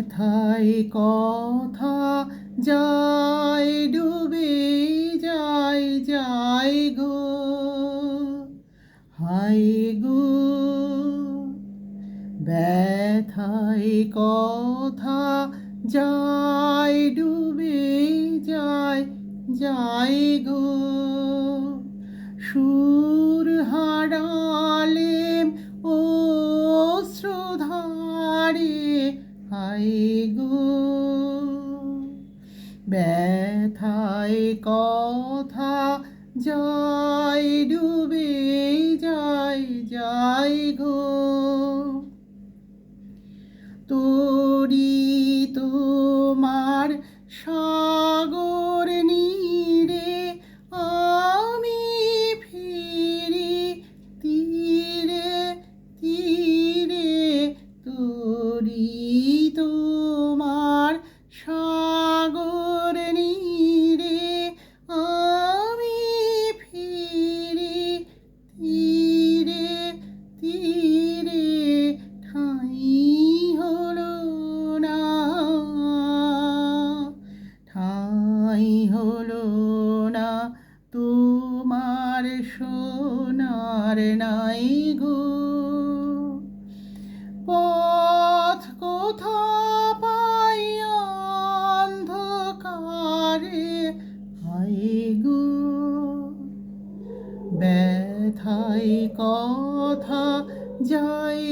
ব্যথায় কথা যায় ডুবে যায় যায় গো, হায় গো। ব্যথায় কথা যায় ডুবে যায় যায় গো, সুর হারালেম অশ্রুধারে, হায় গো। ব্যথায় কথা যায় ডুবে যায় যায় গো, তরি তোমার সাগর নীরে আমি ফিরি তীরে তীরে, তরি তোমার সাগর নীরে আমি ফিরি তীরে তীরে, ঠাঁই হলো না ঠাঁই হলো না তোমার সোনার নাই গো। পথ কোথা পাই অন্ধকারে, হায় গো। ব্যথায় কথা যায়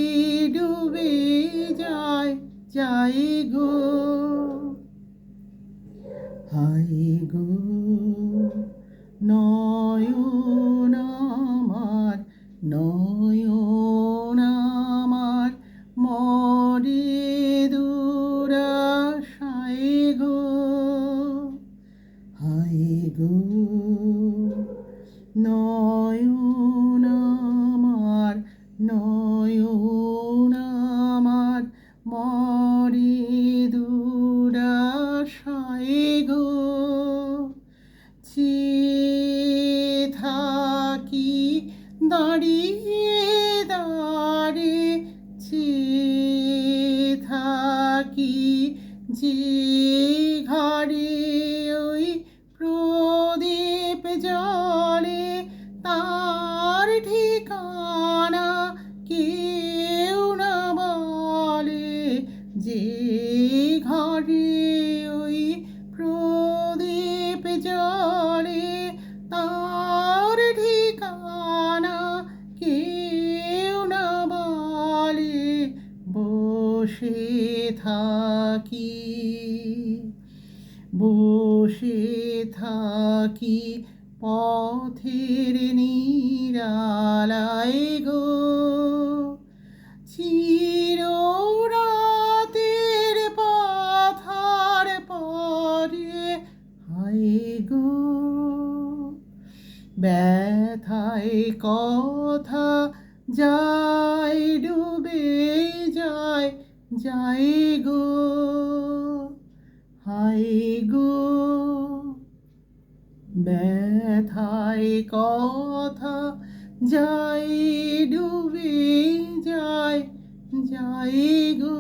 ডুবে যায় যায় গো, হায় গো। নয়ন আমার নয়ন আমার মরে দুরাশায় গো, হায় গো। নয়ন আমার নয়ন আমার মরে দুরাশায় গো, চেয়ে থাকি দাঁড়িয়ে দাঁড়িয়ে, চেয়ে থাকি যে ঘরে ওই প্রদীপ জ্বলে, তার ঠিকানা কেউ না বলে, যে ঘরে ওই প্রদীপ জ্বলে, তার ঠিকানা কেউ না বলে। বসে থাকি বসে থাকি পথের নিরালায় গো, চিররাতের পাথার পরে, হায় গো। ব্যথায় কথা যায় ডুবে যায় যায় গো, হায় গো। ব্যথায় কথা যায় ডুবে যায় যায় গো।